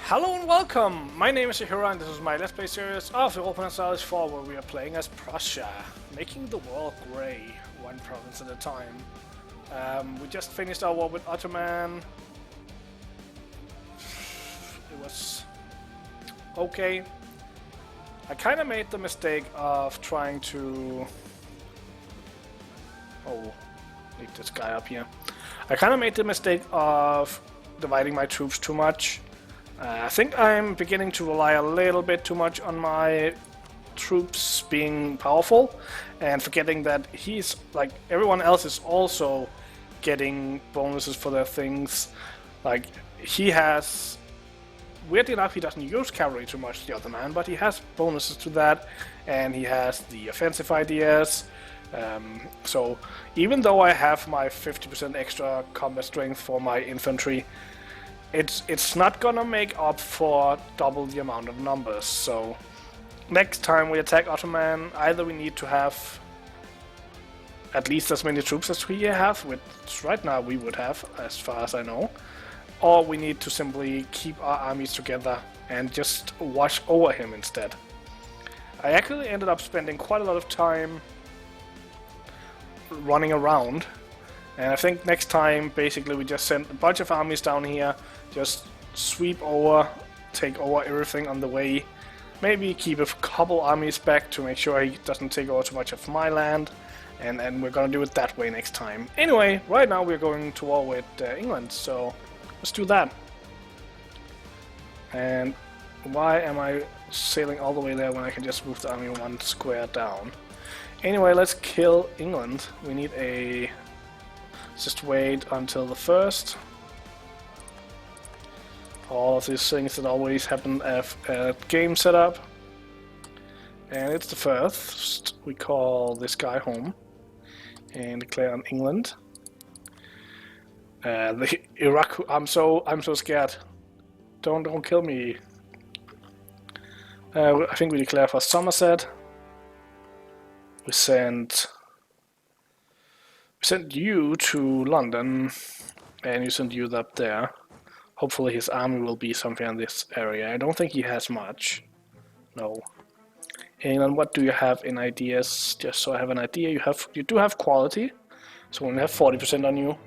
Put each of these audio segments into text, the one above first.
Hello and welcome! My name is Hiro and this is my Let's Play series of Europa Universalis IV, where we are playing as Prussia, making the world grey, one province at a time. We just finished our war with Ottoman. It was okay. I kind of made the mistake of trying to... Oh, need this guy up here. I kind of made the mistake of dividing my troops too much. I think I'm beginning to rely a little bit too much on my troops being powerful and forgetting that he's, like, everyone else is also getting bonuses for their things. Like, he has, weirdly enough, he doesn't use cavalry too much, the other man, but he has bonuses to that, and he has the offensive ideas. So even though I have my 50% extra combat strength for my infantry, it's not gonna make up for double the amount of numbers. So next time we attack Ottoman, either we need to have at least as many troops as we have, which right now we would have, as far as I know, or we need to simply keep our armies together and just wash over him instead. I actually ended up spending quite a lot of time running around, and I think next time basically we just send a bunch of armies down here, just sweep over, take over everything on the way, maybe keep a couple armies back to make sure he doesn't take over too much of my land, and we're gonna do it that way next time. Anyway, right now we're going to war with England, so let's do that. And why am I sailing all the way there when I can just move the army one square down? Anyway, let's kill England. We need a... just wait until the first. All of these things that always happen at game setup. And it's the first. We call this guy home and declare on England. The Iraq. I'm so scared. Don't kill me. I think we declare for Somerset. We send you to London, and you send you up there. Hopefully his army will be somewhere in this area. I don't think he has much. No. England, what do you have in ideas? Just so I have an idea, you do have quality, so we only have 40% on you.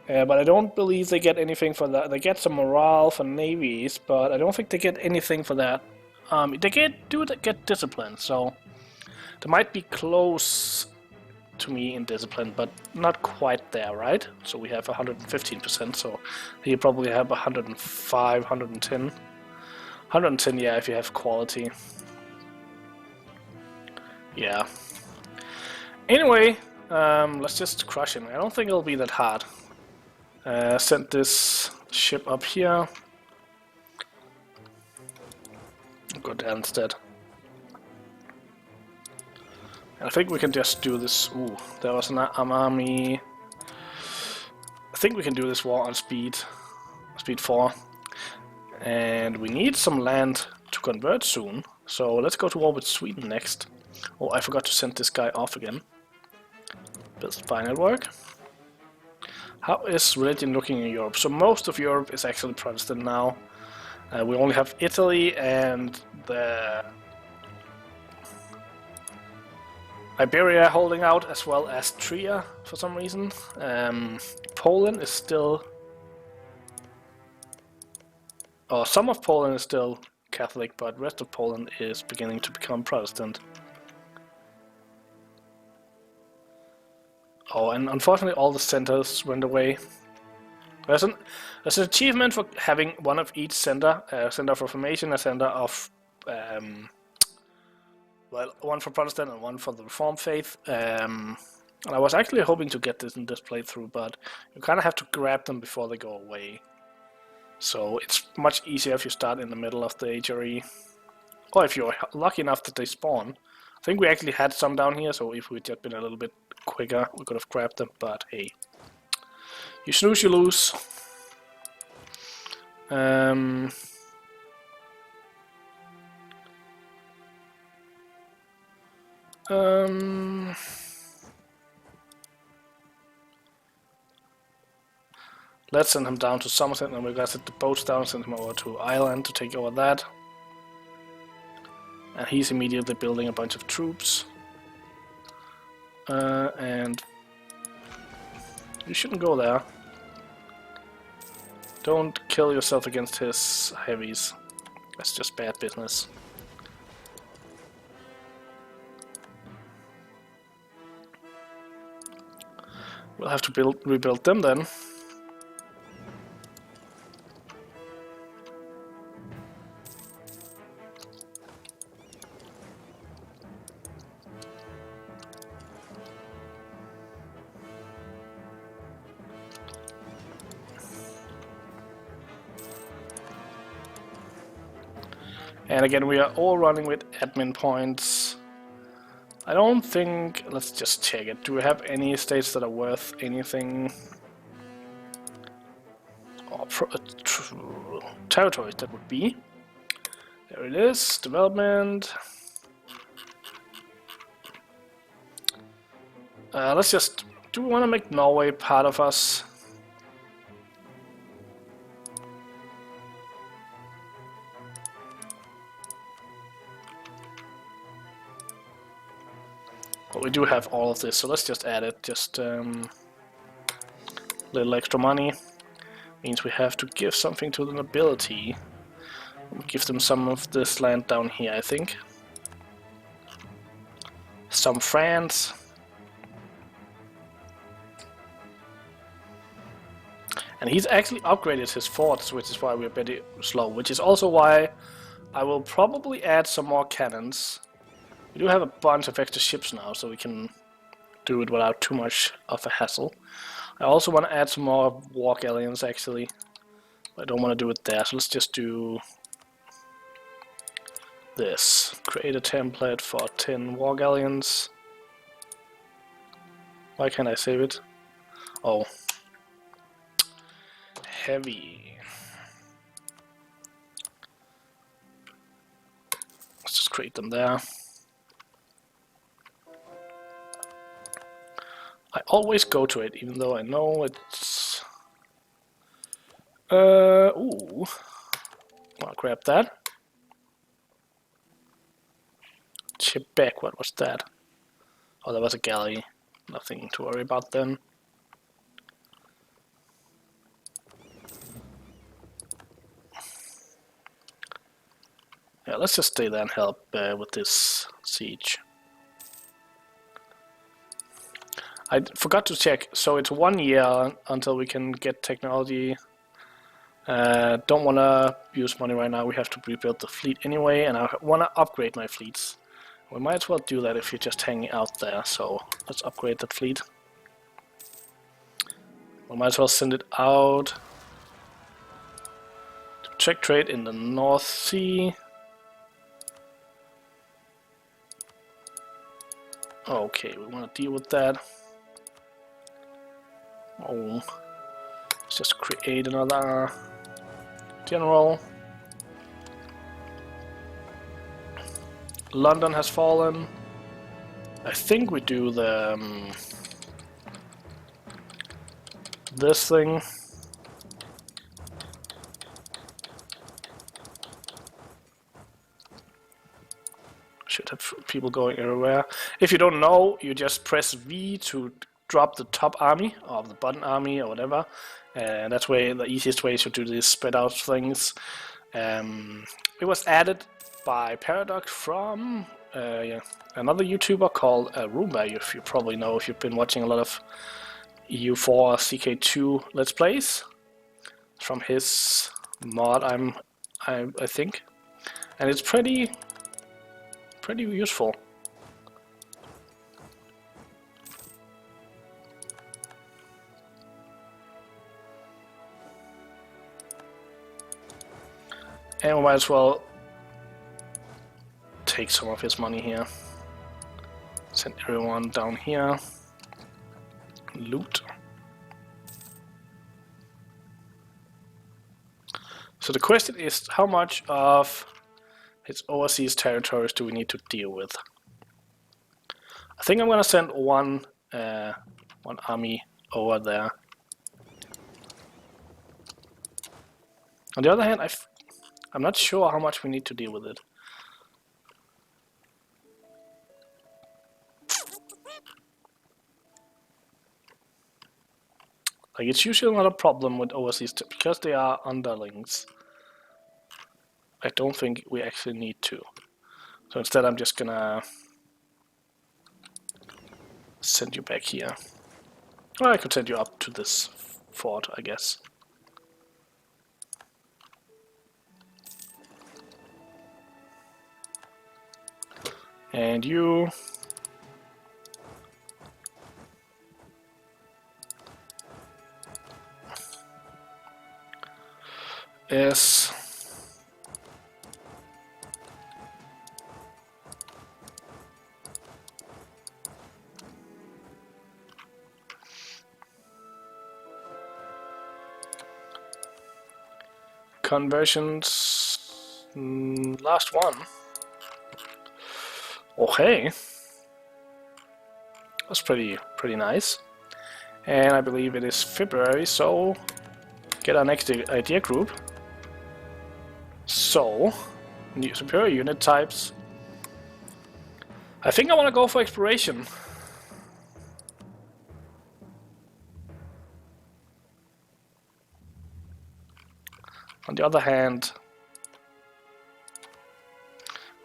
But I don't believe they get anything for that. They get some morale for navies, but I don't think they get anything for that. They get discipline, so they might be close to me in discipline, but not quite there, right? So we have 115%, so you probably have 105, 110. 110, yeah, if you have quality. Yeah. Anyway, let's just crush him. I don't think it'll be that hard. Send this ship up here. Go there instead. I think we can just do this. Ooh, there was an army. I think we can do this war on speed 4. And we need some land to convert soon. So let's go to war with Sweden next. Oh, I forgot to send this guy off again. That's fine, it'll work. How is religion looking in Europe? So most of Europe is actually Protestant now. We only have Italy and the Iberia holding out, as well as Trier for some reason. Poland is still... Oh, some of Poland is still Catholic, but the rest of Poland is beginning to become Protestant. Oh, and unfortunately all the centers went away. There's an achievement for having one of each center. A center of Reformation, a center of... well, one for Protestant and one for the Reformed faith. And I was actually hoping to get this in this playthrough, but you kind of have to grab them before they go away. So it's much easier if you start in the middle of the HRE. Or if you're lucky enough that they spawn. I think we actually had some down here, so if we'd just been a little bit quicker, we could have grabbed them, but hey. You snooze, you lose. Let's send him down to Somerset, and we're gonna set the boats down, send him over to Ireland to take over that. And he's immediately building a bunch of troops. And you shouldn't go there. Don't kill yourself against his heavies. That's just bad business. We'll have to rebuild them then. And again, we are all running with admin points. I don't think... Let's just check it. Do we have any states that are worth anything? Or territories, that would be. There it is. Development. Let's just... Do we want to make Norway part of us? But we do have all of this, so let's just add it. Just little extra money. Means we have to give something to the nobility. We'll give them some of this land down here, I think. Some France. And he's actually upgraded his forts, which is why we're pretty slow. Which is also why I will probably add some more cannons. We do have a bunch of extra ships now, so we can do it without too much of a hassle. I also want to add some more war galleons, actually. I don't want to do it there, so let's just do this. Create a template for 10 war galleons. Why can't I save it? Oh. Heavy. Let's just create them there. I always go to it, even though I know it's... ooh. I'll grab that. Ship back, what was that? Oh, that was a galley. Nothing to worry about then. Yeah, let's just stay there and help with this siege. I forgot to check, so it's 1 year until we can get technology. Don't want to use money right now, we have to rebuild the fleet anyway, and I want to upgrade my fleets. We might as well do that if you're just hanging out there, so let's upgrade that fleet. We might as well send it out to check trade in the North Sea. Okay, we want to deal with that. Oh, let's just create another general. London has fallen. I think we do the this thing. Should have people going everywhere. If you don't know, you just press V to drop the top army or the bottom army or whatever, and that's way the easiest way to do these spread out things. It was added by Paradox from another YouTuber called Roomba, if you probably know if you've been watching a lot of EU4 CK2 Let's Plays. From his mod, I think, and it's pretty useful. And we might as well take some of his money here. Send everyone down here. Loot. So the question is, how much of his overseas territories do we need to deal with? I think I'm gonna send one army over there. On the other hand, I'm not sure how much we need to deal with it. Like, it's usually not a problem with overseas because they are underlings. I don't think we actually need to. So instead I'm just gonna send you back here. Or I could send you up to this fort, I guess. And you... is... conversions... last one. Okay. That's pretty nice. And I believe it is February, so get our next idea group. So, new superior unit types. I think I want to go for exploration. On the other hand,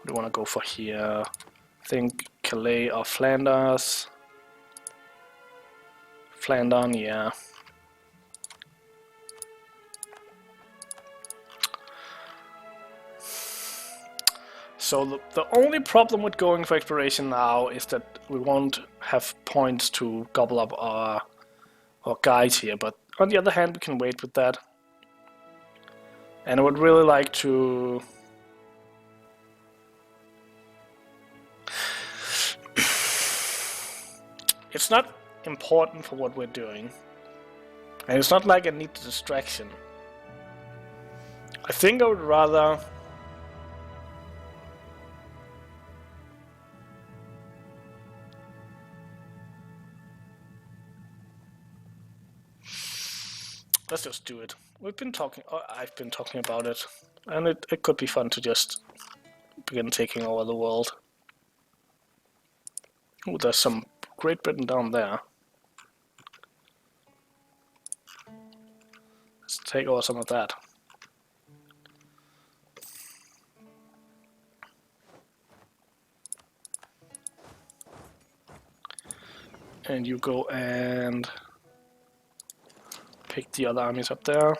what do I want to go for here? I think Calais or Flanders. Flandern, yeah. So the only problem with going for exploration now is that we won't have points to gobble up our guys here, but on the other hand we can wait with that. And I would really like to... It's not important for what we're doing. And it's not like I need the distraction. I think I would rather... Let's just do it. We've been talking... I've been talking about it. And it could be fun to just begin taking over the world. Oh, there's some Great Britain down there. Let's take over some of that. And you go and pick the other armies up there.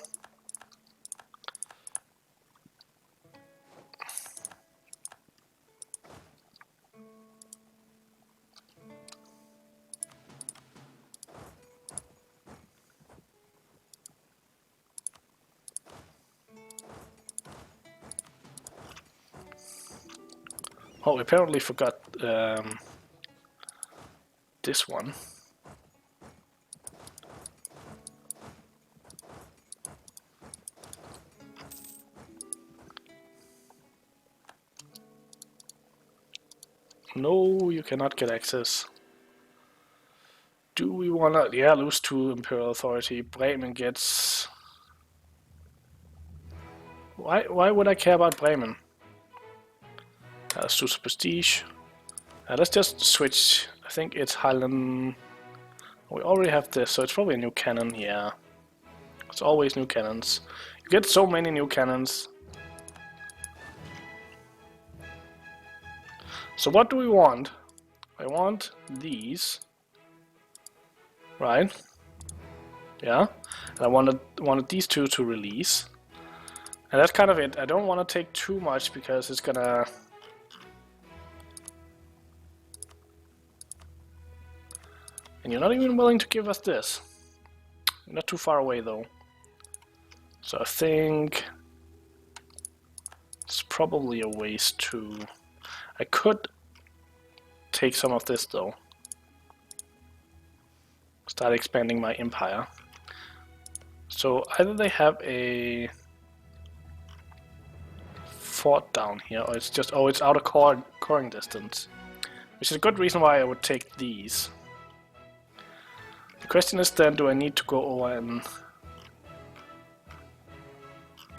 Oh, we apparently forgot this one. No, you cannot get access. Do we wanna... Yeah, lose to Imperial Authority. Bremen gets... Why would I care about Bremen? Let's do some prestige. Let's just switch. I think it's Highland... We already have this, so it's probably a new cannon, yeah. It's always new cannons. You get so many new cannons. So what do we want? I want these. Right? Yeah. And I wanted these two to release. And that's kind of it. I don't want to take too much because it's gonna... And you're not even willing to give us this. You're not too far away though. So I think it's probably a waste to... I could take some of this though. Start expanding my empire. So either they have a fort down here, or it's just... Oh, it's out of coring distance. Which is a good reason why I would take these. The question is then, do I need to go over and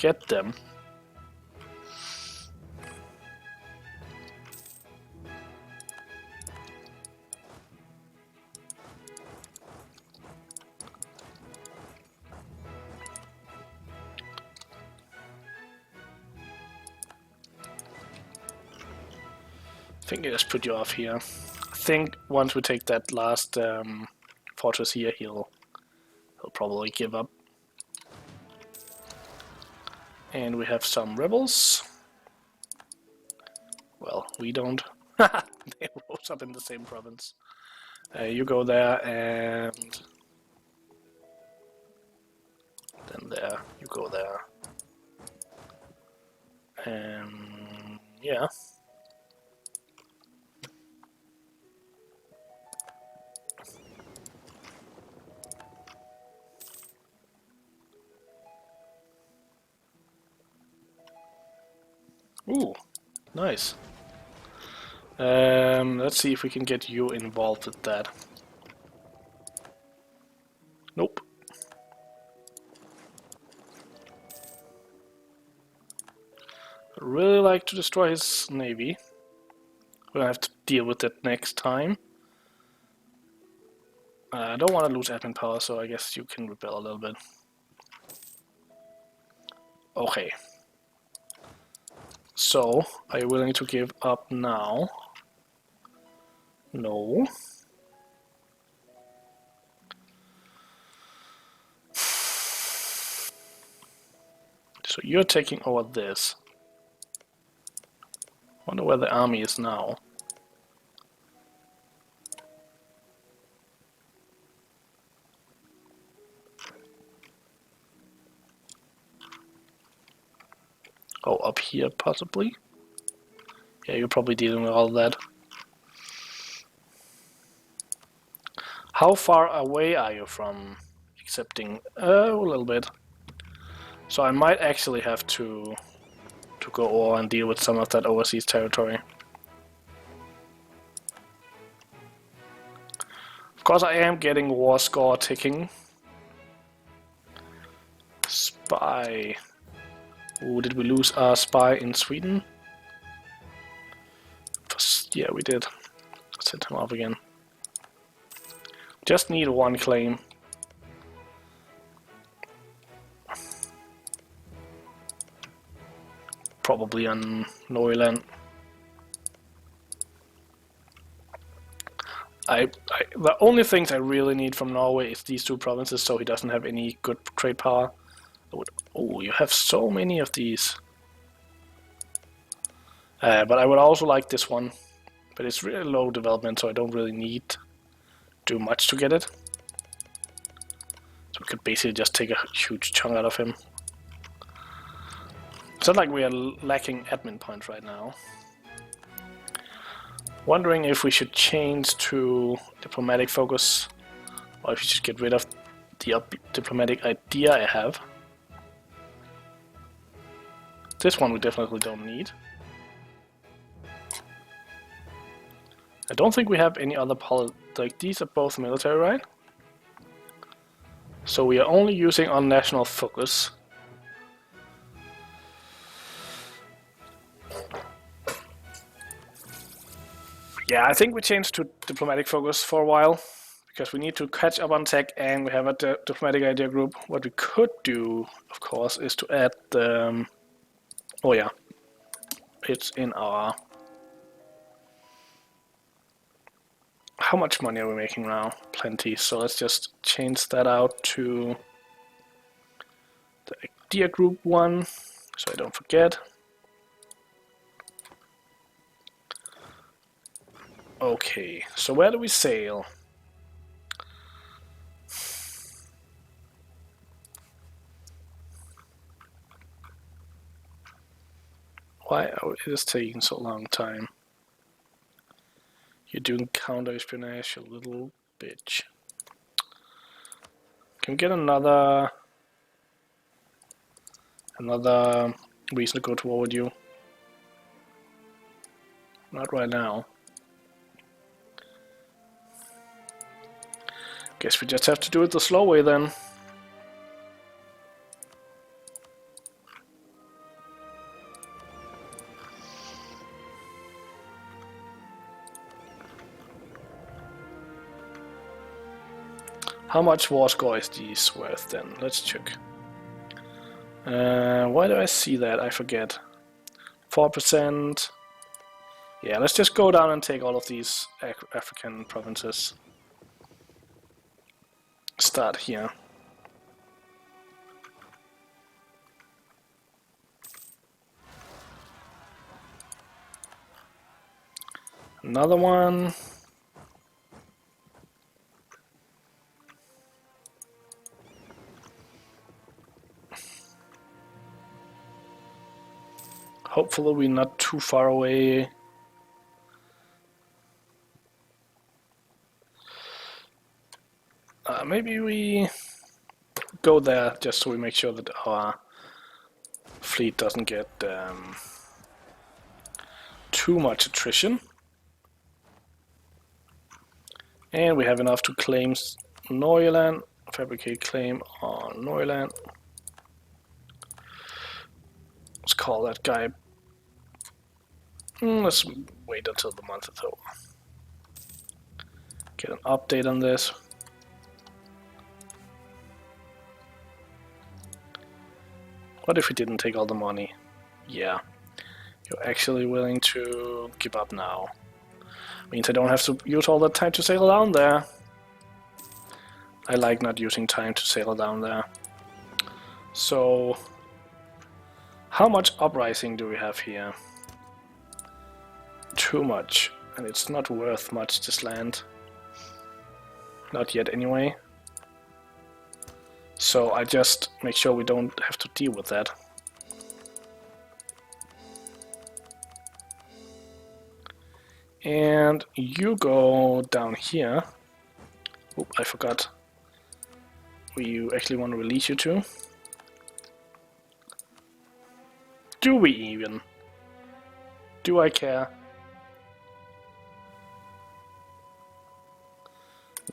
get them. I think I just put you off here. I think once we take that last fortress here, he'll probably give up. And we have some rebels. Well, we don't. They rose up in the same province. You go there, and then there. You go there. And yeah. Ooh, nice. Let's see if we can get you involved with that. Nope. I'd really like to destroy his navy. We'll have to deal with that next time. I don't want to lose admin power, so I guess you can rebel a little bit. Okay. So, are you willing to give up now? No. So you're taking over this. Wonder where the army is now. Oh, up here possibly? Yeah, you're probably dealing with all that. How far away are you from accepting? A little bit. So I might actually have to go over and deal with some of that overseas territory. Of course, I am getting war score ticking. Spy. Ooh, did we lose our spy in Sweden? Yeah, we did. Send him off again. Just need one claim. Probably on Neuland. The only things I really need from Norway is these two provinces, so he doesn't have any good trade power. Oh, you have so many of these. But I would also like this one. But it's really low development, so I don't really need to do much to get it. So we could basically just take a huge chunk out of him. It's not like we are lacking admin points right now. Wondering if we should change to diplomatic focus, or if we should get rid of the diplomatic idea I have. This one we definitely don't need. I don't think we have any other like these are both military, right? So we are only using on national focus. Yeah, I think we changed to diplomatic focus for a while, because we need to catch up on tech and we have a diplomatic idea group. What we could do, of course, is to add the... oh yeah, it's in our... How much money are we making now? Plenty, so let's just change that out to the idea group one, so I don't forget. Okay, so where do we sail? Why are it taking so long time? You're doing counter-espionage, you little bitch. Can we get another reason to go to war with you? Not right now. Guess we just have to do it the slow way then. How much war score is these worth then? Let's check. Why do I see that? I forget. 4%. Yeah, let's just go down and take all of these African provinces. Start here. Another one. Hopefully we're not too far away. Maybe we go there just so we make sure that our fleet doesn't get too much attrition. And we have enough to claim Neuland, fabricate claim on Neuland. Let's call that guy. Let's wait until the month is over. Get an update on this. What if we didn't take all the money? Yeah. You're actually willing to give up now. Means I don't have to use all that time to sail down there. I like not using time to sail down there. So, how much uprising do we have here? Too much. And it's not worth much, this land. Not yet anyway. So I just make sure we don't have to deal with that. And you go down here. Oop, I forgot. We actually want to release you too. Do we even? Do I care?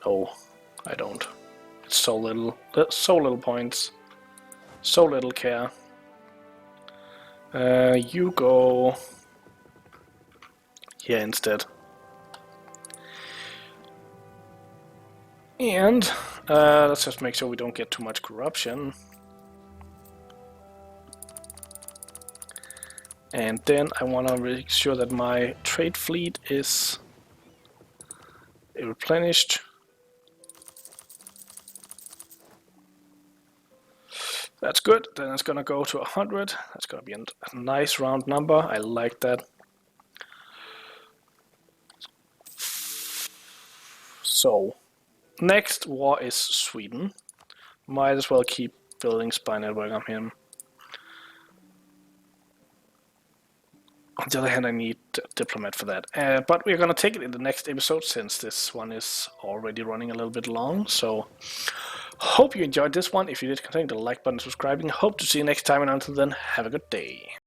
No, I don't. It's so little points. So little care. You go here instead. And let's just make sure we don't get too much corruption. And then I want to make sure that my trade fleet is replenished. That's good. Then it's gonna go to 100. That's gonna be a nice round number. I like that. So, next war is Sweden. Might as well keep building spy network on him. On the other hand, I need a diplomat for that. But we're gonna take it in the next episode since this one is already running a little bit long. So, hope you enjoyed this one. If you did, consider the like button, subscribing. Hope to see you next time, and until then, have a good day.